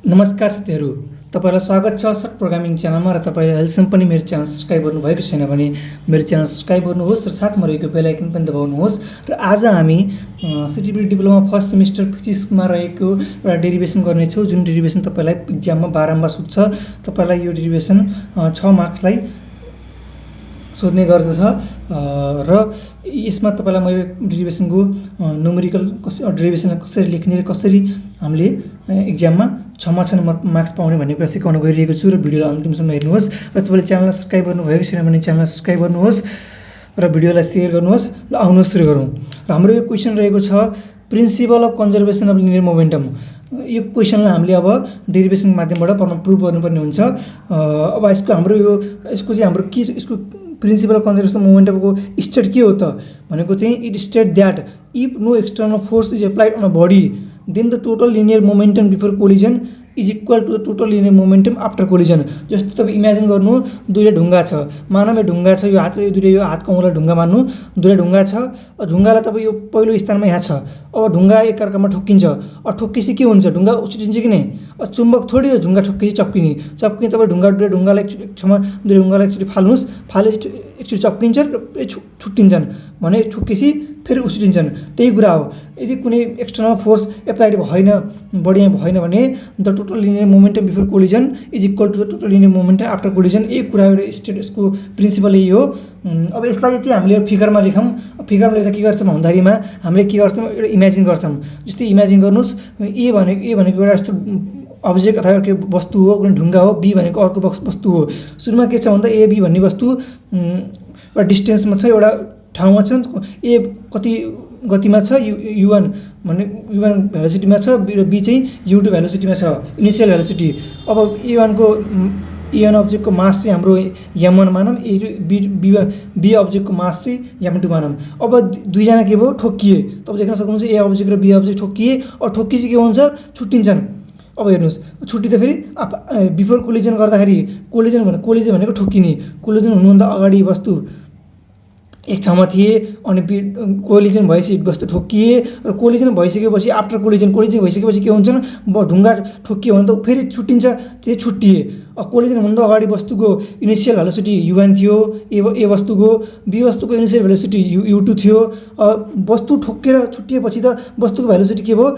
नमस्कार साथीहरू, तपाईलाई स्वागत छ सर्ट प्रोग्रामिङ च्यानलमा र तपाईले अहिलेसम्म पनि मेरो च्यानल सब्स्क्राइब गर्नुभएको छैन भने मेरो च्यानल सब्स्क्राइब गर्नुहोस् र साथमा रहेको बेल आइकन पनि दबाउनुहोस्। र आज हामी सिटिबी डिप्लोमा फर्स्ट सेमिस्टर फिजिक्समा रहेको एउटा डेरिभेसन गर्नेछौँ, जुन डेरिभेसन तपाईलाई एक्जाममा बारम्बार सोध्छ। तपाईलाई यो डेरिभेसन 6 मार्क्सलाई सोध्ने गर्दछ र यसमा तपाईलाई म यो डेरिभेसनको न्युमेरिकल डेरिभेसनलाई कसरी लेख्ने र कसरी हामीले एक्जाममा 6 मार्क्स पाउने भन्ने कुरा सिकाउन गइरहेको छु र भिडियोलाई अन्तिमसम्म हेर्नुहोस्। र तपाईले च्यानललाई सब्स्क्राइब गर्नुभएको छैन भने च्यानललाई सब्स्क्राइब गर्नुहोस् र भिडियोलाई सेयर गर्नुहोस्। ल आउनुहोस् सुरु गरौँ। र हाम्रो यो क्वेसन रहेको छ principal of conservation of linear momentum. यो क्वेसनलाई हामीले अब डेरिभेसनको माध्यमबाट प्रुभ गर्नुपर्ने हुन्छ। अब यसको चाहिँ हाम्रो के यसको प्रिन्सिपल अफ कन्जर्भेसन मोमेन्टमको स्टेट के हो त भनेको चाहिँ it state that if no external force is applied on a body then the total linear momentum before collision is equal to the total linear momentum after collision. जस्तो तपाईँ imagine गर्नु, दुईवटा ढुङ्गा छ, मानव यो ढुङ्गा छ, यो हात यो हातको औँला ढुङ्गा मान्नु, दुईवटा ढुङ्गा छ। ढुङ्गालाई तपाईँ यो पहिलो स्थानमा यहाँ छ, अब ढुङ्गा एकअर्कामा ठोक्किन्छ। ठोक्केपछि के हुन्छ, ढुङ्गा उछिटिन्छ कि नै? चुम्बक थोडी हो, ढुङ्गा ठोक्केपछि चप्किने तपाईँ ढुङ्गालाई एक ठाउँमा दुई ढुङ्गालाई एकचोटि फाल्नुहोस्, फालेपछि एकचोटि चप्किन्छ र छुट्टिन्छन् भने ठोक्केपछि फेरि उछिटिन्छन्। त्यही कुरा हो, यदि कुनै एक्सटर्नल फोर्स एप्लाइड भएन, बडीमा भएन भने the total linear momentum before collision is equal to the total linear momentum after collision. यही कुरा एउटा स्टेट यसको प्रिन्सिपल यही हो। अब यसलाई चाहिँ हामीले फिगरमा लेखौँ। फिगरमा लेख्दा के गर्छौँ भन्दाखेरिमा हामीले के गर्छौँ, एउटा इमेजिन गर्छौँ। जस्तै इमेजिन गर्नुहोस्, ए भनेको एउटा यस्तो अब्जेक्ट अथवा के वस्तु हो, कुनै ढुङ्गा हो। बी भनेको अर्को वस्तु हो। सुरुमा के छ भन्दा ए बी भन्ने वस्तु एउटा डिस्टेन्समा छ, एउटा ठाउँमा छ। ए कति गतिमा छ, u1 भन्ने u1 भेलोसिटीमा छ र बी चाहिँ u2 भेलोसिटीमा छ, इनिसियल भेलोसिटी। अब ए1 अब्जेक्टको मास चाहिँ हाम्रो m1 मानौँ, बी अब्जेक्टको मास चाहिँ m2 मानौँ। अब दुईजना के भयो, ठोक्किए। तपाईँ देख्न सक्नुहुन्छ ए अब्जेक्ट र बी अब्जेक्ट ठोक्किए। अब ठोक्किएपछि के हुन्छ, छुट्टिन्छन्। अब हेर्नुहोस्, छुट्टिँदा फेरि बिफोर कोलिजन गर्दाखेरि कोलिजन भनेको ठोक्किने। कोलिजन हुनुभन्दा अगाडि वस्तु एक ठाउँमा थिए अनि कोलिजन भएपछि वस्तु ठोक्किए र कोलिजन भइसकेपछि आफ्टर कोलिजन भइसकेपछि के हुन्छन्, ढुङ्गा ठोक्कियो भने त फेरि छुट्टिन्छ, त्यो छुट्टिए। कोलिजन भन्दा अगाडि वस्तुको इनिसियल भेलोसिटी u1 थियो, ए वस्तुको, बी वस्तुको इनिसियल भेलोसिटी u2 थियो। वस्तु ठोक्केर छुट्टिएपछि त वस्तुको भेलोसिटी के भयो,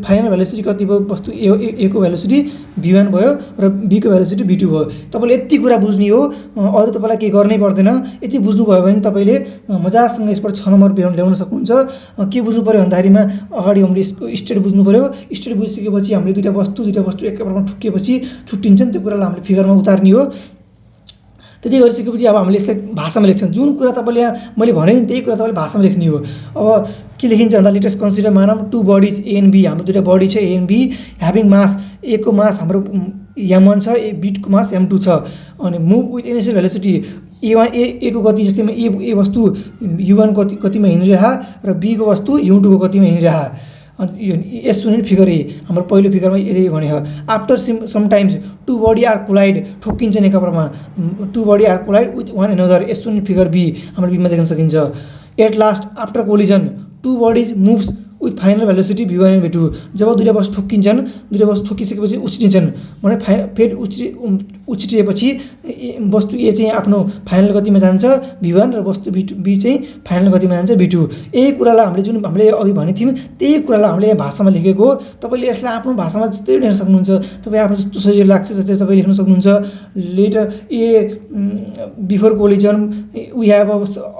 फाइनल भेलोसिटी कति भयो, वस्तु ए को भेलोसिटी v1 भयो र बी को भेलोसिटी v2 भयो। तपाईँले यति कुरा बुझ्ने हो, अरू तपाईँलाई केही गर्नै पर्दैन। यति बुझ्नुभयो भने तपाईँले मजासँग यसबाट 6 नम्बर ल्याउन सक्नुहुन्छ। के बुझ्नु पऱ्यो भन्दाखेरिमा अगाडि हामीले यसको स्टेट बुझ्नु पऱ्यो। स्टेट बुझिसकेपछि हामीले दुईवटा वस्तु एकअर्कामा ठोक्किएपछि छुट्टिन्छन्, त्यो कुरालाई हामीले फिगरमा उतार्ने हो। त्यति गरिसकेपछि अब हामीले यसलाई भाषामा लेख्छौँ। जुन कुरा तपाईँले यहाँ मैले भने नि त्यही कुरा तपाईँले भाषामा लेख्ने हो। अब के लेखिन्छ भन्दा लेट अस कन्सिडर मानौँ two bodies A and B. हाम्रो दुईवटा बडी छ A and B, having mass, A को मास हाम्रो m1 छ, बी को मास m2 छ। अनि मुभ विथ इनिसियल भेलोसिटी ए को गति जस्तैमा ए वस्तु u1 गतिमा हिँडिरहा र बी को वस्तु u2 को गतिमा हिँडिरहा। अनि यस सुनिल फिगर ए हाम्रो पहिलो फिगरमा यही भने हो। After sometimes two body are collide, ठोक्किन्छ एकअर्कामा, two body are collide with one another. यस सुनिल फिगर बी हाम्रो बीमा देख्न सकिन्छ। At last after collision two bodies moves with final velocity v1 and v2। जब दुईवटा वस्तु ठोक्किन्छन्, दुईवटा वस्तु ठोक्किसकेपछि उछिटिन्छन् भने फेरि उछिटिएपछि वस्तु ए चाहिँ आफ्नो फाइनल गतिमा जान्छ v1 र वस्तु बी चाहिँ फाइनल गतिमा जान्छ v2। यही कुरालाई हामीले अघि भनेको थियौँ, त्यही कुरालाई हामीले यहाँ भाषामा लेखेको हो। तपाईँले यसलाई आफ्नो भाषामा जस्तै लेख्न सक्नुहुन्छ। तपाईँ आफ्नो जस्तो सजिलो लाग्छ जस्तै तपाईँ लेख्न सक्नुहुन्छ। Letter A before collision we have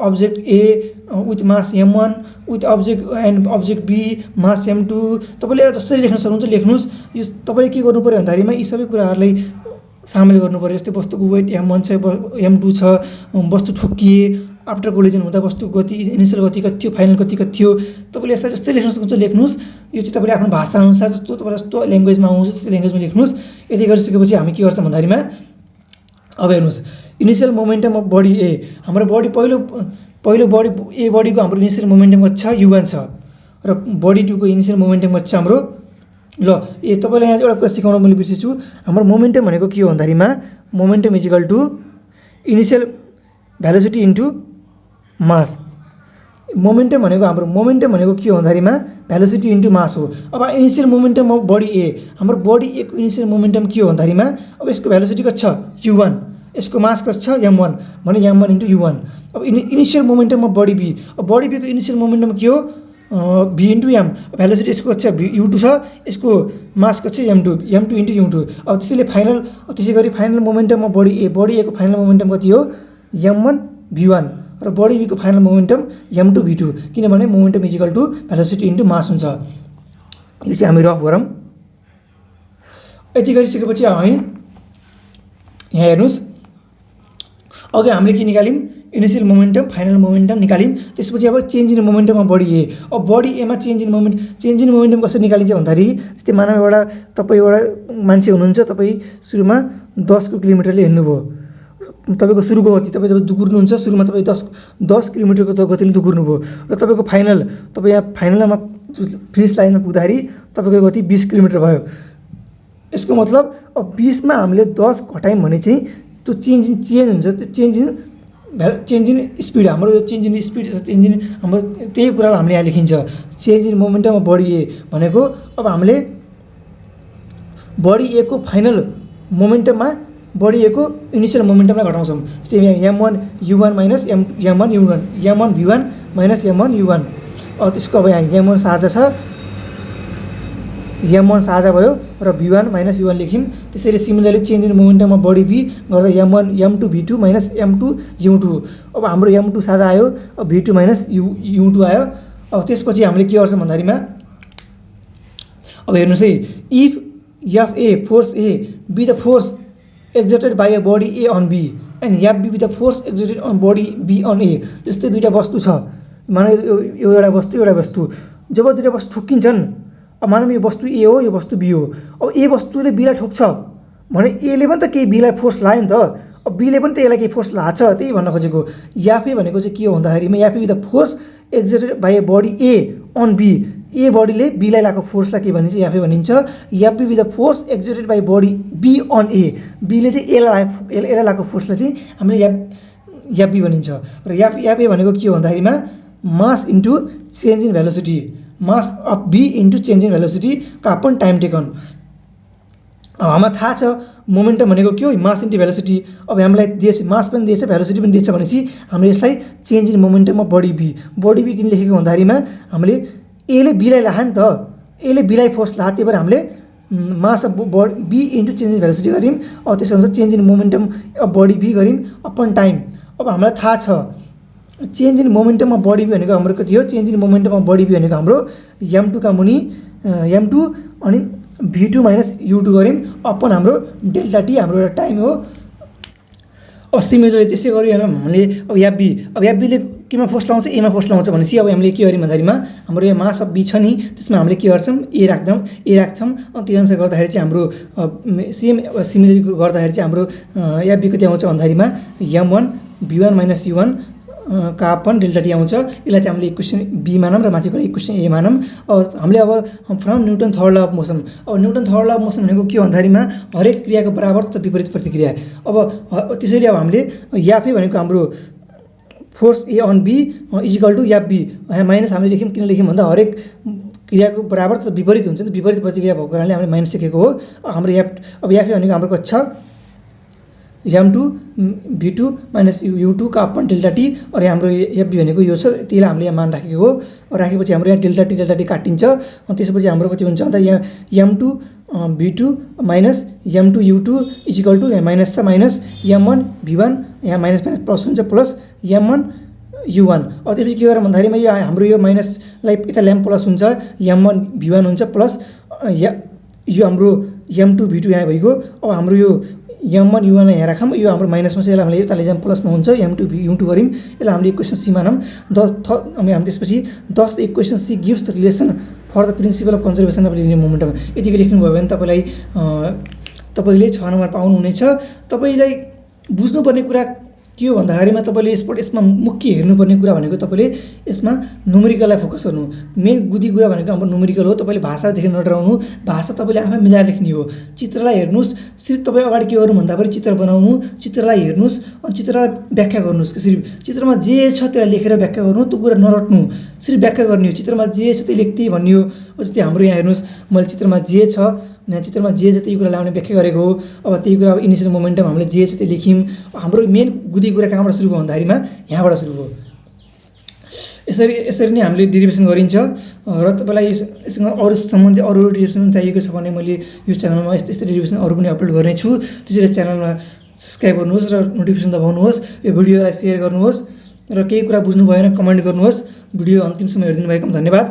object A with mass m1 with object B mass m2। तपाईँले जसरी लेख्न सक्नुहुन्छ लेख्नुहोस्। यो तपाईँले के गर्नु पऱ्यो भन्दाखेरिमा यी सबै कुराहरूलाई सामेल गर्नु पऱ्यो। जस्तै वस्तुको वेट m1 छ, m2 छ, वस्तु ठोक्किए, आफ्टर कोलिजन हुँदा वस्तुको गति इनिसियल गति कति थियो, फाइनल गति कति थियो। तपाईँले यसलाई जस्तै लेख्न सक्नुहुन्छ लेख्नुहोस्। यो चाहिँ तपाईँले आफ्नो भाषाअनुसार जस्तो तपाईँलाई जस्तो ल्याङ्ग्वेजमा आउँछ त्यस्तै ल्याङ्ग्वेजमा लेख्नुहोस्। यति गरिसकेपछि हामी के गर्छौँ भन्दाखेरिमा अब हेर्नुहोस्, इनिसियल मोमेन्टम अफ बडी ए, हाम्रो बडी पहिलो बडी ए बडीको हाम्रो इनिसियल मोमेन्टम कति छ, u1 छ र बडी 2 को इनिसियल मोमेन्टम कति छ हाम्रो। ल तपाईँलाई यहाँ एउटा कुरा सिकाउन मैले बिर्सेछु। हाम्रो मोमेन्टम भनेको के हो भन्दाखेरिमा momentum is equal to initial velocity into mass. Momentum भनेको हाम्रो मोमेन्टम भनेको के हो भन्दाखेरिमा भेलोसिटी इन्टु मास हो। अब इनिसियल मोमेन्टम अफ बडी ए, हाम्रो बडी ए को इनिसियल मोमेन्टम के हो भन्दाखेरिमा अब यसको भेलोसिटी कति छ u1, यसको मास कति छ m1 भने m1 इन्टु u1। अब initial momentum of body B, अब बडी बी को इनिसियल मोमेन्टम के हो v इन्टु m, भेलोसिटी यसको कति छ u2 छ, यसको मास कति छ m2 इन्टु u2। अब त्यसै गरी final momentum of body A को फाइनल मोमेन्टम कति हो m1 v1 र बडी बी को फाइनल मोमेन्टम m2 v2, किनभने momentum is equal to velocity into mass हुन्छ। यो चाहिँ हामी रफ गरौँ। यति गरिसकेपछि हामी यहाँ हेर्नुहोस्, अघि हामीले के निकाल्यौँ इनिसियल मोमेन्टम फाइनल मोमेन्टम निकाल्यौँ। त्यसपछि अब change in momentum of body A, अब बडी एमा चेन्ज इन मोमेन्टम कसरी निकालिन्छ भन्दाखेरि जस्तै मानव तपाईँ एउटा मान्छे हुनुहुन्छ, तपाईँ सुरुमा 10 किलोमिटरले हिँड्नुभयो, तपाईँको सुरुको गति तपाईँ जब दुगुर्नुहुन्छ सुरुमा तपाईँ 10 किलोमिटरको गतिले दुगुर्नुभयो र तपाईँको तपाईँ यहाँ फाइनलमा फिनिस लाइनमा पुग्दाखेरि तपाईँको गति 20 किलोमिटर भयो। यसको मतलब अब 20 मा हामीले 10 घटायौँ भने चाहिँ त्यो चेन्ज हुन्छ, त्यो चेन्ज इन स्पिड, हाम्रो यो change in speed change in हाम्रो त्यही कुरालाई हामीले यहाँ लेखिन्छ change in momentum of body A भनेको। अब हामीले बडी ए को फाइनल मोमेन्टममा बडी ए को इनिसियल मोमेन्टमलाई घटाउँछौँ। जस्तै m1 u1 minus m1 u1 m1 v1 minus m1 u1। अब त्यसको अब यहाँ m1 साझा भयो र v1 माइनस u1 लेख्यौँ। त्यसरी similarly change in momentum of body B गर्दा m2 v2 minus m2 u2। अब हाम्रो m2 साझा आयो, अब v2 माइनस u2 आयो। अब त्यसपछि हामीले के गर्छौँ भन्दाखेरिमा अब हेर्नुहोस् है, if f a force a B the force exerted by a body A on B and F B with the force exerted on body B on A। जस्तै दुईटा वस्तु छ, मानव यो एउटा वस्तु जब दुईटा वस्तु ठोक्किन्छन्, अब मानव यो वस्तु ए हो यो वस्तु बी हो, अब ए वस्तुले बीलाई ठोक्छ भने एले पनि त केही बीलाई फोर्स लायो नि त, अब बीले पनि त यसलाई केही फोर्स लाछ, त्यही भन्न खोजेको। याफे भनेको चाहिँ के हो भन्दाखेरिमा याफे with the force exerted by a body A on B, A बडीले बीलाई लगाएको फोर्सलाई के भनिन्छ याफे भनिन्छ। याफे with the force exerted by body B on A, बीले चाहिँ यसलाई लगाएको फोर्सलाई चाहिँ हामीले याफी भनिन्छ। र याफे भनेको के हो भन्दाखेरिमा mass into change in velocity, mass of B into change in velocity का अपन टाइम टेकन। हामीलाई थाहा छ मोमेन्टम भनेको के हो मास इन्टु भेलोसिटी। अब हामीलाई दिएछ मास पनि दिएछ भेलोसिटी पनि दिएछ भनेपछि हामीले यसलाई change in momentum of body B किन लेखेको भन्दाखेरिमा हामीले एले बीलाई लाहा नि त, एले बीलाई फोर्स लाहा, त्यही भएर हामीले mass of B into change in velocity गऱ्यौँ। अब त्यसो change in momentum of body B गऱ्यौँ अपन टाइम। अब हामीलाई थाहा छ change in momentum of body B भनेको हाम्रो कति हो, change in momentum of body B भनेको हाम्रो m2 का मुनि m2 अनि v2 माइनस u2 गऱ्यौँ अपन हाम्रो डेल्टा टी हाम्रो एउटा टाइम हो। अब सिमिलरली त्यसै गरी हामीले अब याफबीले केमा फोर्स लाउँछ एमा फोर्स लाउँछ भनेपछि अब हामीले के गर्यौँ भन्दाखेरिमा हाम्रो यो मास अफ बी छ नि त्यसमा हामीले के गर्छौँ ए राख्छौँ अनि त्यो अनुसार गर्दाखेरि चाहिँ हाम्रो सेम सिमिलरली गर्दाखेरि चाहिँ हाम्रो याफबी कति आउँछ भन्दाखेरिमा m1 v1 माइनस u1 का अपन डेल्टा टी आउँछ। यसलाई चाहिँ हामीले इक्वेसन बी मानौँ र माथिको इक्वेसन ए मानौँ। अब हामीले अब from Newton third law of motion, अब Newton third law of motion भनेको के भन्दाखेरिमा हरेक क्रियाको बराबर तथा विपरीत प्रतिक्रिया। अब त्यसैले अब हामीले याफे भनेको हाम्रो force A on B is equal to याफ बी, माइनस हामीले लेख्यौँ किन लेख्यौँ भन्दा हरेक क्रियाको बराबर तथा विपरीत हुन्छ नि, विपरीत प्रतिक्रिया भएको कारणले हामीले माइनस लेखेको हो। हाम्रो याफे भनेको हाम्रो कति छ m2 v2 माइनस u2 का अपन डेल्टा टी और हाम्रो एफबी भनेको यो छ, त्यसलाई हामीले यहाँ मान राखेको हो। राखेपछि हाम्रो यहाँ डेल्टा टी काटिन्छ अनि त्यसपछि हाम्रो कति हुन्छ भन्दा यहाँ m2 v2 minus m2 u2 equal to यहाँ माइनस छ माइनस m1 v1 यहाँ माइनस प्लस हुन्छ प्लस m1 u1। अब त्यसपछि के गर्छ भन्दाखेरिमा यो हाम्रो यो माइनसलाई यता ल्याम्प प्लस हुन्छ m1 v1 हुन्छ प्लस यो हाम्रो m2 v2 यहाँ भइगयो। अब हाम्रो यो m1 u1 यहाँ राखौँ, यो हाम्रो माइनसमा छ, यसलाई हामीले यता लैजाउँ प्लसमा हुन्छ m2 u2 गऱ्यौँ। यसलाई हामीले इक्वेसन सी मानौँ। अनि हामी त्यसपछि thus the equation C gives the relation for the principle of conservation of linear momentum. यतिकै लेख्नुभयो भने तपाईँले 6 नम्बर पाउनुहुनेछ। तपाईँलाई बुझ्नुपर्ने कुरा के हो भन्दाखेरिमा तपाईँले यसमा मुख्य हेर्नुपर्ने कुरा भनेको तपाईँले यसमा न्युमेरिकललाई फोकस गर्नु। मेन गुदी कुरा भनेको हाम्रो न्युमेरिकल हो। तपाईँले भाषादेखि नडराउनु, भाषा तपाईँले आफै मिलाएर लेख्ने हो। चित्रलाई हेर्नुहोस्, सिर्फ तपाईँ अगाडि के गर्नु भन्दाखेरि चित्र बनाउनु, चित्रलाई हेर्नुहोस् अनि चित्रलाई व्याख्या गर्नुहोस्। सिर्फ चित्रमा जे छ त्यसलाई लेखेर व्याख्या गर्नु, त्यो कुरा नरट्नु, सिर्फ व्याख्या गर्ने हो। चित्रमा जे छ त्यही लेख्दै भन्ने हो। जस्तै हाम्रो यहाँ हेर्नुहोस्, मैले चित्रमा जे छ, यहाँ चित्रमा जे छ त्यही कुरा लाउने व्याख्या गरेको हो। अब त्यही कुरा अब इनिसियल मोमेन्टम हामीले जे छ त्यही लेख्यौँ। हाम्रो मेन गुदी कुरा कहाँबाट सुरु भयो भन्दाखेरिमा यहाँबाट सुरु भयो। यसरी नै हामीले डेरिभेसन गरिन्छ। र तपाईँलाई यससँग अरू सम्बन्धी अरू डेरिभेसन चाहिएको छ भने मैले यो च्यानलमा यस्तो डेरिभेसन अरू पनि अपलोड गर्नेछु। त्यसैले च्यानलमा सब्सक्राइब गर्नुहोस् र नोटिफिकेसन दबाउनुहोस्। यो भिडियोलाई सेयर गर्नुहोस् र केही कुरा बुझ्नु भएन कमेन्ट गर्नुहोस्। भिडियो अन्तिमसम्म हेरिदिनु भएकोमा धन्यवाद।